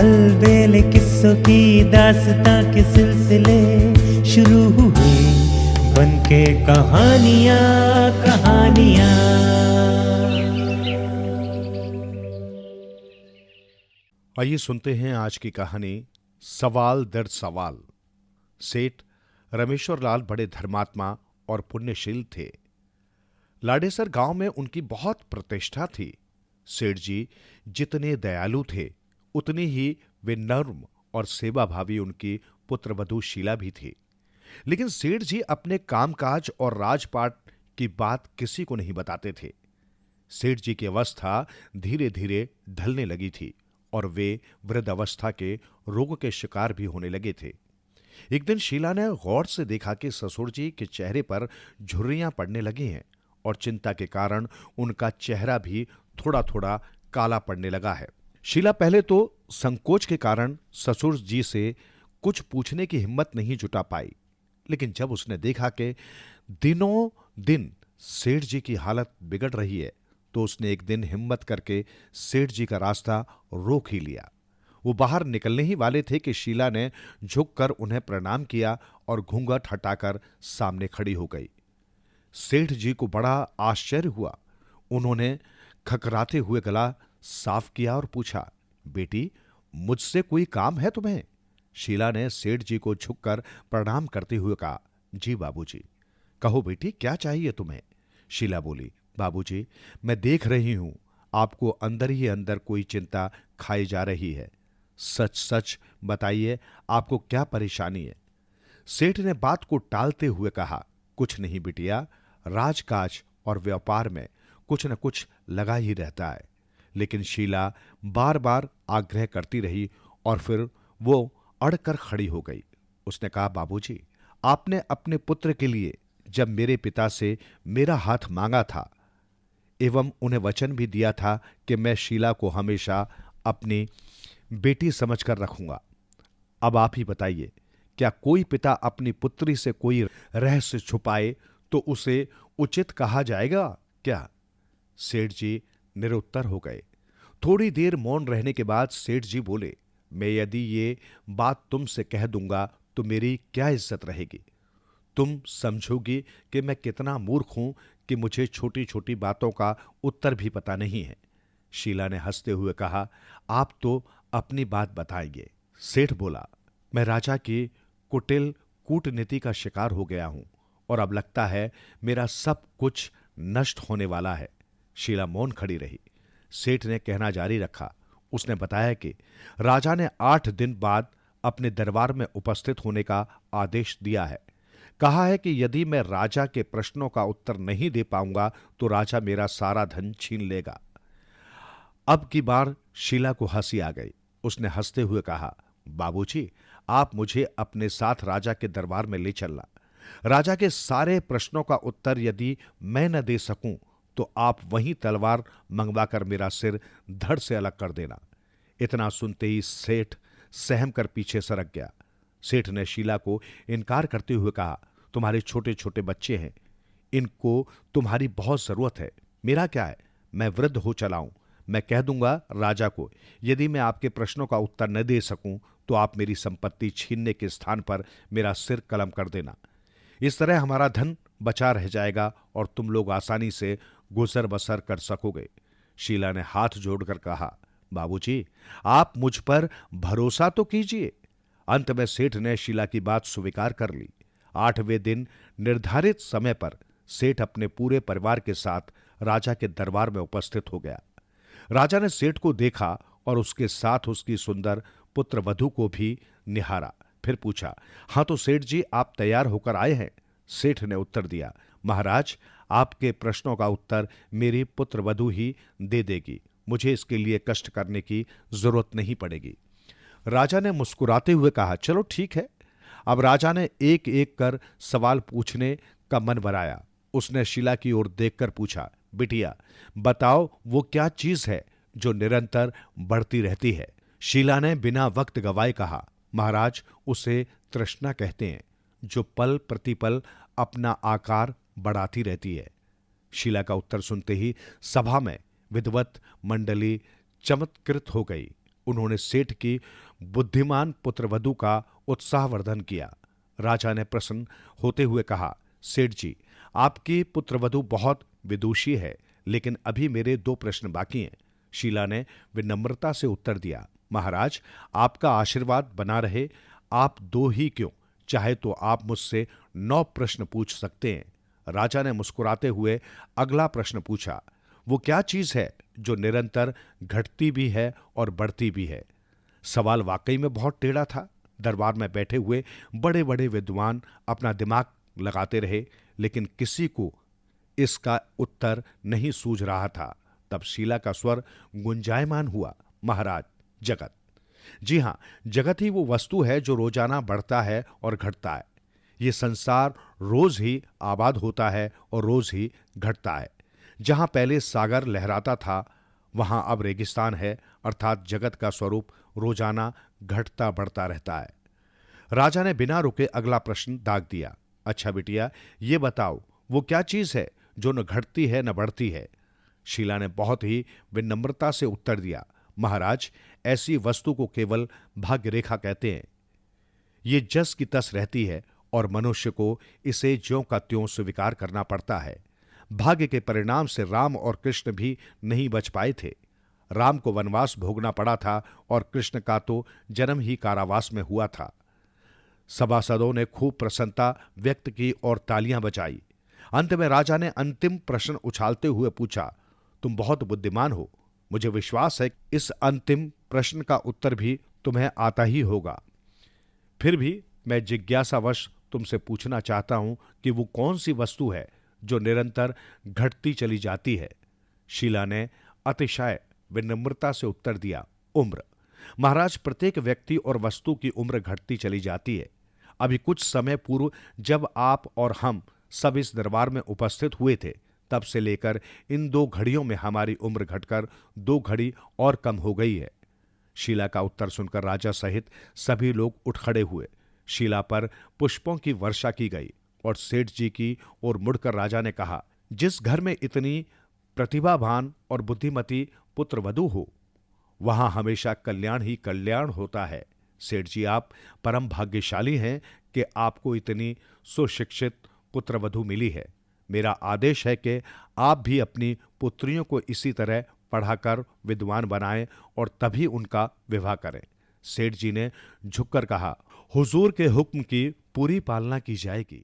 अलबेले किस्सों की दास्तां के सिलसिले शुरू हुए, बनके कहानियां कहानियां। आइए सुनते हैं आज की कहानी सवाल दर सवाल। सेठ रमेश्वर लाल बड़े धर्मात्मा और पुण्यशील थे। लाडेसर गांव में उनकी बहुत प्रतिष्ठा थी। सेठ जी जितने दयालु थे उतनी ही वे नर्म और सेवाभावी उनकी पुत्रवधू शीला भी थी। लेकिन सेठ जी अपने कामकाज और राजपाट की बात किसी को नहीं बताते थे। सेठ जी की अवस्था धीरे धीरे ढलने लगी थी और वे वृद्धावस्था के रोग के शिकार भी होने लगे थे। एक दिन शीला ने गौर से देखा कि ससुर जी के चेहरे पर झुर्रियां पड़ने लगी हैं और चिंता के कारण उनका चेहरा भी थोड़ा थोड़ा काला पड़ने लगा है। शीला पहले तो संकोच के कारण ससुर जी से कुछ पूछने की हिम्मत नहीं जुटा पाई, लेकिन जब उसने देखा कि दिनों दिन सेठ जी की हालत बिगड़ रही है तो उसने एक दिन हिम्मत करके सेठ जी का रास्ता रोक ही लिया। वो बाहर निकलने ही वाले थे कि शीला ने झुककर उन्हें प्रणाम किया और घूंघट हटाकर सामने खड़ी हो गई। सेठ जी को बड़ा आश्चर्य हुआ। उन्होंने खकराते हुए गला साफ किया और पूछा, बेटी मुझसे कोई काम है तुम्हें? शीला ने सेठ जी को झुककर प्रणाम करते हुए कहा, जी बाबूजी। कहो बेटी क्या चाहिए तुम्हें? शीला बोली, बाबूजी मैं देख रही हूं आपको अंदर ही अंदर कोई चिंता खाई जा रही है। सच सच बताइए आपको क्या परेशानी है? सेठ ने बात को टालते हुए कहा, कुछ नहीं बिटिया, राजकाज और व्यापार में कुछ न कुछ लगा ही रहता है। लेकिन शीला बार बार आग्रह करती रही और फिर वो अड़कर खड़ी हो गई। उसने कहा, बाबूजी आपने अपने पुत्र के लिए जब मेरे पिता से मेरा हाथ मांगा था एवं उन्हें वचन भी दिया था कि मैं शीला को हमेशा अपनी बेटी समझकर रखूंगा। अब आप ही बताइए, क्या कोई पिता अपनी पुत्री से कोई रहस्य छुपाए तो उसे उचित कहा जाएगा क्या? सेठ जी निरुत्तर हो गए। थोड़ी देर मौन रहने के बाद सेठ जी बोले, मैं यदि ये बात तुमसे कह दूंगा तो मेरी क्या इज्जत रहेगी? तुम समझोगी कि मैं कितना मूर्ख हूं कि मुझे छोटी छोटी बातों का उत्तर भी पता नहीं है। शीला ने हंसते हुए कहा, आप तो अपनी बात बताएंगे। सेठ बोला, मैं राजा की कुटिल कूटनीति का शिकार हो गया हूं और अब लगता है मेरा सब कुछ नष्ट होने वाला है। शीला मौन खड़ी रही। सेठ ने कहना जारी रखा। उसने बताया कि राजा ने 8 दिन बाद अपने दरबार में उपस्थित होने का आदेश दिया है। कहा है कि यदि मैं राजा के प्रश्नों का उत्तर नहीं दे पाऊंगा तो राजा मेरा सारा धन छीन लेगा। अब की बार शीला को हंसी आ गई। उसने हंसते हुए कहा, बाबूजी आप मुझे अपने साथ राजा के दरबार में ले चलना। राजा के सारे प्रश्नों का उत्तर यदि मैं न दे सकूं तो आप वहीं तलवार मंगवाकर मेरा सिर धड़ से अलग कर देना। इतना सुनते ही सेठ सहम कर पीछे सरक गया। सेठ ने शीला को इनकार करते हुए कहा, तुम्हारे छोटे छोटे बच्चे हैं, इनको तुम्हारी बहुत जरूरत है। मेरा क्या है, मैं वृद्ध हो चला हूं। मैं कह दूंगा राजा को, यदि मैं आपके प्रश्नों का उत्तर न दे सकूं तो आप मेरी संपत्ति छीनने के स्थान पर मेरा सिर कलम कर देना। इस तरह हमारा धन बचा रह जाएगा और तुम लोग आसानी से गुजर बसर कर सकोगे। शीला ने हाथ जोड़कर कहा, बाबूजी आप मुझ पर भरोसा तो कीजिए। अंत में सेठ ने शीला की बात स्वीकार कर ली। 8वें दिन निर्धारित समय पर सेठ अपने पूरे परिवार के साथ राजा के दरबार में उपस्थित हो गया। राजा ने सेठ को देखा और उसके साथ उसकी सुंदर पुत्रवधू को भी निहारा। फिर पूछा, हां तो सेठ जी आप तैयार होकर आए हैं? सेठ ने उत्तर दिया, महाराज आपके प्रश्नों का उत्तर मेरी पुत्रवधू ही दे देगी। मुझे इसके लिए कष्ट करने की जरूरत नहीं पड़ेगी। राजा ने मुस्कुराते हुए कहा, चलो ठीक है। अब राजा ने एक एक कर सवाल पूछने का मन बनाया। उसने शीला की ओर देखकर पूछा, बिटिया बताओ वो क्या चीज है जो निरंतर बढ़ती रहती है? शीला ने बिना वक्त गवाए कहा, महाराज उसे तृष्णा कहते हैं, जो पल प्रतिपल अपना आकार बढ़ाती रहती है। शीला का उत्तर सुनते ही सभा में विद्वत मंडली चमत्कृत हो गई। उन्होंने सेठ की बुद्धिमान पुत्रवधू का उत्साहवर्धन किया। राजा ने प्रसन्न होते हुए कहा, सेठ जी, आपकी पुत्रवधू बहुत विदुषी है, लेकिन अभी मेरे 2 प्रश्न बाकी हैं। शीला ने विनम्रता से उत्तर दिया, महाराज, आपका आशीर्वाद बना रहे। आप 2 ही क्यों, चाहे तो आप मुझसे 9 प्रश्न पूछ सकते हैं। राजा ने मुस्कुराते हुए अगला प्रश्न पूछा, वो क्या चीज है जो निरंतर घटती भी है और बढ़ती भी है? सवाल वाकई में बहुत टेढ़ा था। दरबार में बैठे हुए बड़े बड़े विद्वान अपना दिमाग लगाते रहे, लेकिन किसी को इसका उत्तर नहीं सूझ रहा था। तब शीला का स्वर गुंजायमान हुआ, महाराज, जगत। जी हां, जगत ही वो वस्तु है जो रोजाना बढ़ता है और घटता है। ये संसार रोज ही आबाद होता है और रोज ही घटता है। जहां पहले सागर लहराता था, वहां अब रेगिस्तान है, अर्थात जगत का स्वरूप रोजाना घटता बढ़ता रहता है। राजा ने बिना रुके अगला प्रश्न दाग दिया, अच्छा बिटिया, ये बताओ, वो क्या चीज है जो न घटती है न बढ़ती है? शीला ने बहुत ही विनम्रता से उत्तर दिया, महाराज, ऐसी वस्तु को केवल भाग्य रेखा कहते हैं। ये जस की तस रहती है और मनुष्य को इसे ज्यों का त्यों स्वीकार करना पड़ता है। भाग्य के परिणाम से राम और कृष्ण भी नहीं बच पाए थे। राम को वनवास भोगना पड़ा था और कृष्ण का तो जन्म ही कारावास में हुआ था। सभासदों ने खूब प्रसन्नता व्यक्त की और तालियां बजाई। अंत में राजा ने अंतिम प्रश्न उछालते हुए पूछा, तुम बहुत बुद्धिमान हो, मुझे विश्वास है इस अंतिम प्रश्न का उत्तर भी तुम्हें आता ही होगा। फिर भी मैं जिज्ञासावश तुमसे पूछना चाहता हूं कि वो कौन सी वस्तु है जो निरंतर घटती चली जाती है? शीला ने अतिशय विनम्रता से उत्तर दिया, उम्र। महाराज, प्रत्येक व्यक्ति और वस्तु की उम्र घटती चली जाती है। अभी कुछ समय पूर्व जब आप और हम सब इस दरबार में उपस्थित हुए थे, तब से लेकर इन 2 घड़ियों में हमारी उम्र घटकर 2 घड़ी और कम हो गई है। शीला का उत्तर सुनकर राजा सहित सभी लोग उठ खड़े हुए। शीला पर पुष्पों की वर्षा की गई और सेठ जी की ओर मुड़कर राजा ने कहा, जिस घर में इतनी प्रतिभावान और बुद्धिमती पुत्रवधू हो, वहां हमेशा कल्याण ही कल्याण होता है। सेठ जी, आप परम भाग्यशाली हैं कि आपको इतनी सुशिक्षित पुत्रवधू मिली है। मेरा आदेश है कि आप भी अपनी पुत्रियों को इसी तरह पढ़ाकर विद्वान बनाएं और तभी उनका विवाह करें। सेठ जी ने झुककर कहा, हुजूर के हुक्म की पूरी पालना की जाएगी।